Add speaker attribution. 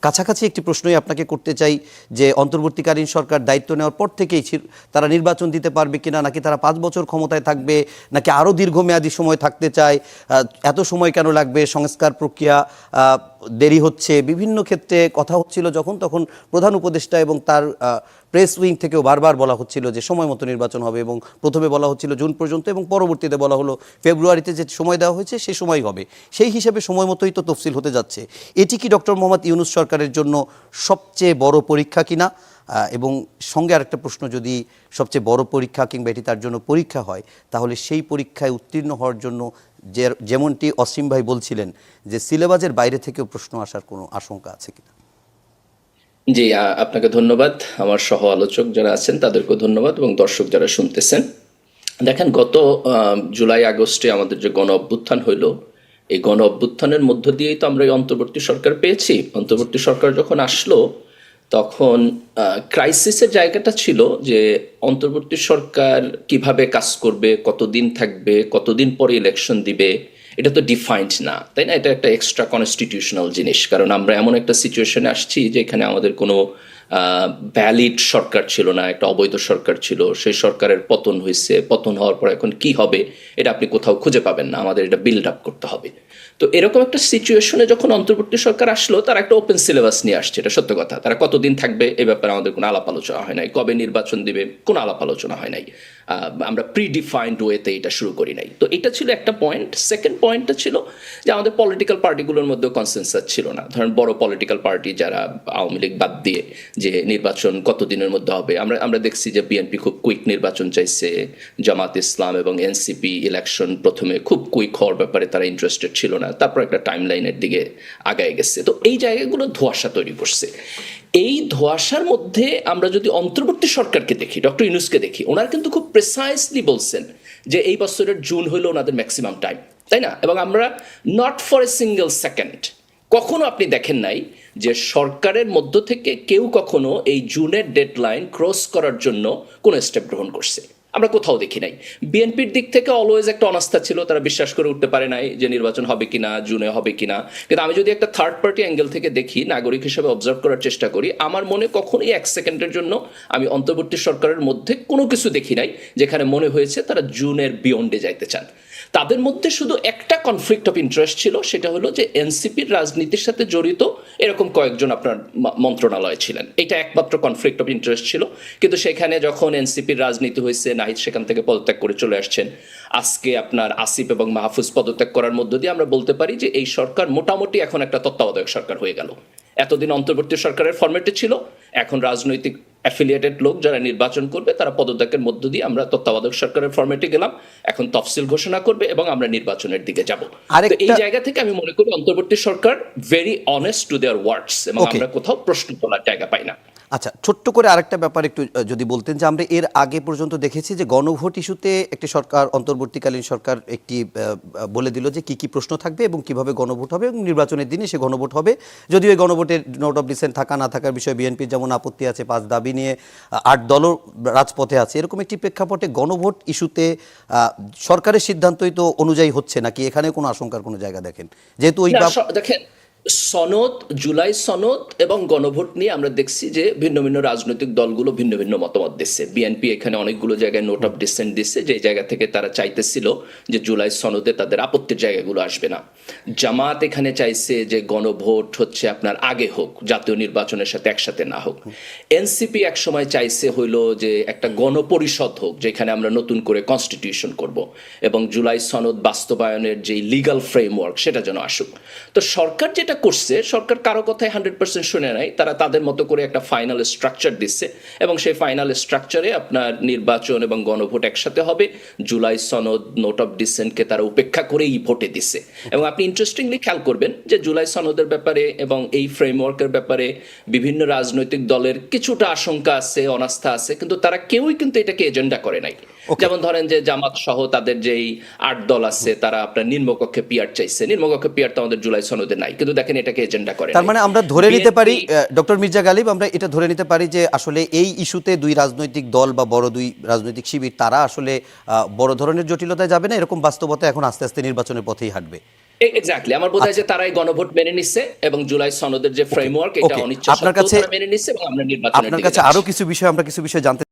Speaker 1: কাছাকাছি একটি প্রশ্নই আপনাকে করতে চাই যে অন্তর্বর্তীকালীন সরকার দায়িত্ব নেওয়ার পর থেকেই তারা নির্বাচন দিতে পারবে কিনা, নাকি তারা 5 বছর ক্ষমতায় থাকবে, নাকি আরও দীর্ঘমেয়াদী সময় থাকতে চায়, এত সময় কেন লাগবে, সংস্কার প্রক্রিয়া দেরি হচ্ছে, বিভিন্ন ক্ষেত্রে কথা হচ্ছিল যখন তখন প্রধান উপদেষ্টা এবং তার প্রেস উইং থেকেও বারবার বলা হচ্ছিল যে সময় মতো নির্বাচন হবে, এবং প্রথমে বলা হচ্ছিল জুন পর্যন্ত এবং পরবর্তীতে বলা হলো ফেব্রুয়ারিতে যে সময় দেওয়া হয়েছে সেই সময় হবে। সেই হিসাবে সময় মতোই তো তফসিল হতে যাচ্ছে। এটি কি ডক্টর মোহাম্মদ ইউনূস সরকারের জন্য সবচেয়ে বড় পরীক্ষা কিনা? এবং সঙ্গে আরেকটা প্রশ্ন, যদি সবচেয়ে বড় পরীক্ষা কিংবা এটি তার জন্য পরীক্ষা হয়, তাহলে সেই পরীক্ষায় উত্তীর্ণ হওয়ার জন্য যেমনটি অসীম ভাই বলছিলেন যে সিলেবাসের বাইরে থেকেও প্রশ্ন আসার কোনো আশঙ্কা আছে কিনা?
Speaker 2: জি, আপনাকে ধন্যবাদ, আমার সহ আলোচক যারা আছেন তাদেরকেও ধন্যবাদ, এবং দর্শক যারা শুনতেছেন। দেখেন, গত জুলাই আগস্টে আমাদের যে গণ অভ্যুত্থান হইল, এই গণ অভ্যুত্থানের মধ্য দিয়েই তো আমরা এই অন্তর্বর্তী সরকার পেয়েছি। অন্তর্বর্তী সরকার যখন আসলো তখন ক্রাইসিসের জায়গাটা ছিল যে অন্তর্বর্তী সরকার কিভাবে কাজ করবে, কতদিন থাকবে, কতদিন পরে ইলেকশন দিবে, এটা তো ডিফাইন্ড না, তাই না? এটা একটা এক্সট্রা কনস্টিটিউশনাল জিনিস, কারণ আমরা এমন একটা সিচুয়েশনে আসছি যেখানে আমাদের কোনো ভ্যালিড সরকার ছিল না, একটা অবৈধ সরকার ছিল। সেই সরকারের পতন হয়েছে, পতন হওয়ার পর এখন কি হবে এটা আপনি কোথাও খুঁজে পাবেন না, আমাদের এটা বিল্ড আপ করতে হবে। তো এরকম একটা সিচুয়েশনে যখন অন্তর্বর্তী সরকার আসলো, তারা একটা ওপেন সিলেবাস নিয়ে আসছে, এটা সত্য কথা। তারা কতদিন থাকবে এ ব্যাপারে আমাদের কোনো আলাপ আলোচনা হয় নাই, কবে নির্বাচন দিবে কোনো আলাপ আলোচনা হয় নাই, আমরা প্রিডিফাইন্ড ওয়েতে এটা শুরু করি নাই। তো এটা ছিল একটা পয়েন্ট। সেকেন্ড পয়েন্টটা ছিল যে আমাদের পলিটিক্যাল পার্টিগুলোর মধ্যেও কনসেনসাস ছিল না। ধরেন বড় পলিটিক্যাল পার্টি যারা, আওয়ামী লীগ বাদ দিয়ে, যে নির্বাচন কতদিনের মধ্যে হবে। আমরা দেখছি যে বিএনপি খুব কুইক নির্বাচন চাইছে, জামাত ইসলাম এবং এনসিপি ইলেকশন প্রথমে খুব কুইক হওয়ার ব্যাপারে তারা ইন্টারেস্টেড ছিল না, তারপর একটা টাইম লাইনের দিকে আগায় গেছে। তো এই জায়গাগুলো ধোঁয়াশা তৈরি করছে। এই ধোঁয়াশার মধ্যে আমরা যদি অন্তর্বর্তী সরকারকে দেখি, ডক্টর ইউনূসকে দেখি, ওনার কিন্তু খুব প্রেসাইসলি বলছেন যে এই বছরের জুন হলো ওনাদের ম্যাক্সিমাম টাইম, তাই না? এবং আমরা not for a single second কখনো আপনি দেখেন নাই যে সরকারের মধ্য থেকে কেউ কখনো এই জুনের ডেডলাইন ক্রস করার জন্য কোনো স্টেপ গ্রহণ করছে, আমরা কোথাও দেখি নাই। বিএনপির দিক থেকে অলওয়েজ একটা অনাস্থা ছিল, তারা বিশ্বাস করে উঠতে পারে নাই যে নির্বাচন হবে কিনা, জুনে হবে কিনা। কিন্তু আমি যদি একটা থার্ড পার্টি অ্যাঙ্গেল থেকে দেখি, নাগরিক হিসেবে অবজার্ভ করার চেষ্টা করি, আমার মনে কখনোই এক সেকেন্ডের জন্য আমি অন্তর্বর্তী সরকারের মধ্যে কোনো কিছু দেখি নাই যেখানে মনে হয়েছে তারা জুনের বিয়ন্ডে যাইতে চান। তাদের মধ্যে শুধু একটা কনফ্লিক্ট অফ ইন্টারেস্ট ছিল, সেটা হলো যে এনসিপির রাজনীতির সাথে জড়িত এরকম কয়েকজন আপনার মন্ত্রণালয় ছিলেন, এটা একমাত্র কনফ্লিক্ট অফ ইন্টারেস্ট ছিল। কিন্তু সেখানে যখন এনসিপির রাজনীতি হয়েছে, নাহিদ সেখান থেকে পদত্যাগ করে চলে আসছেন, আজকে আপনার আসিফ এবং মাহফুজ পদত্যাগ করার মধ্য দিয়ে আমরা বলতে পারি যে এই সরকার মোটামুটি এখন একটা তত্ত্বাবধায়ক সরকার হয়ে গেল। এতদিন অন্তর্বর্তী সরকারের ফরম্যাটে ছিল, এখন রাজনৈতিক অ্যাফিলিয়েটেড লোক যারা নির্বাচন করবে তারা পদত্যাগের মধ্য দিয়ে আমরা তত্ত্বাবধায়ক সরকারের ফরম্যাটে গেলাম, এখন তফসিল ঘোষণা করবে এবং আমরা নির্বাচনের দিকে যাব। তো এই জায়গা থেকে আমি মনে করি অন্তর্বর্তী সরকার ভেরি অনেস্ট টু দেয়ার ওয়ার্ডস, এবং আমরা কোথাও প্রশ্ন তোলার জায়গা পাই না।
Speaker 1: আচ্ছা, ছোট্ট করে আরেকটা ব্যাপার একটু যদি বলতেন, যে আমরা এর আগে পর্যন্ত দেখেছি যে গণভোট ইস্যুতে একটি সরকার, অন্তর্বর্তীকালীন সরকার একটি বলে দিল যে কি কি প্রশ্ন থাকবে এবং কিভাবে গণভোট হবে, এবং নির্বাচনের দিনে সে গণভোট হবে। যদিও এই গণভোটের নোট অফ ডিসেন্ট থাকা না থাকার বিষয়ে বিএনপির যেমন আপত্তি আছে, 5 দাবি নিয়ে 8 দলও রাজপথে আছে, এরকম একটি প্রেক্ষাপটে গণভোট ইস্যুতে সরকারের সিদ্ধান্তই তো অনুযায়ী হচ্ছে নাকি, এখানে কোনো আশঙ্কার কোনো জায়গা দেখেন? যেহেতু ওই
Speaker 2: দেখেন, সনদ, জুলাই সনদ এবং গণভোট নিয়ে আমরা দেখছি যে ভিন্ন ভিন্ন রাজনৈতিক দলগুলো ভিন্ন ভিন্ন মতামত দিচ্ছে। বিএনপি এখানে অনেকগুলো জায়গায় নোট অফ ডিসেন্ট দিচ্ছে, যে জায়গা থেকে তারা চাইতেছিল যে জুলাই সনদে তাদের আপত্তির জায়গাগুলো আসবে না। জামাত এখানে চাইছে যে গণভোট হচ্ছে আপনার আগে হোক, জাতীয় নির্বাচনের সাথে একসাথে না হোক। এনসিপি এক সময় চাইছে হইলো যে একটা গণপরিষদ হোক, যেখানে আমরা নতুন করে কনস্টিটিউশন করব, এবং জুলাই সনদ বাস্তবায়নের যে লিগাল ফ্রেমওয়ার্ক সেটা যেন আসুক। তো সরকার যেটা করছে, সরকার কারো কথায় 100% শুনে নাই, তারা তাদের মতো করে একটা ফাইনাল স্ট্রাকচার দিচ্ছে, এবং সেই ফাইনাল স্ট্রাকচারে আপনার নির্বাচন এবং গণভোট একসাথে হবে। জুলাই সনদ, নোট অফ ডিসেন্টকে তারা উপেক্ষা করেই ভোটে দিচ্ছে। এবং আপনি ইন্টারেস্টিংলি খেয়াল করবেন যে জুলাই সনদের ব্যাপারে এবং এই ফ্রেমওয়ার্কের ব্যাপারে বিভিন্ন রাজনৈতিক দলের কিছুটা আশঙ্কা আছে, অনাস্থা আছে, কিন্তু তারা কেউই কিন্তু এটাকে এজেন্ডা করে নাই। যেমন ধরেন যে জামাত সহ তাদের যেই 8 দল আছে, তারা আপনার নিম্নকক্ষে পিআর চাইছে, নিম্নকক্ষে পিআর তো আমাদের জুলাই সনদে নাই, কিন্তু দেখেন এটাকে এজেন্ডা করে।
Speaker 1: তার মানে আমরা ধরে নিতে পারি, ডক্টর মির্জা গালিব, আমরা এটা ধরে নিতে পারি যে আসলে এই ইস্যুতে দুই রাজনৈতিক দল বা বড় দুই রাজনৈতিক শিবির তারা আসলে বড় ধরনের জটিলতায় যাবে না, এরকম বাস্তবতা এখন আস্তে আস্তে নির্বাচনের পথেই হাঁটবে।
Speaker 2: এক্স্যাক্টলি, আমার বোধ হয় যে তারাই গণভোট মেনে নিচ্ছে এবং জুলাই সনদের যে ফ্রেমওয়ার্ক এটা
Speaker 1: Okay,
Speaker 2: অনিচ্ছা
Speaker 1: আপনার
Speaker 2: সত্ত্বেও
Speaker 1: কাছে-
Speaker 2: তারা মেনে নিচ্ছে এবং আমরা নির্বাচনের
Speaker 1: আপনার
Speaker 2: দিকে
Speaker 1: কাছে
Speaker 2: যাচ্ছি।
Speaker 1: আরো কিছু বিষয় আমরা কিছু বিষয় জানতে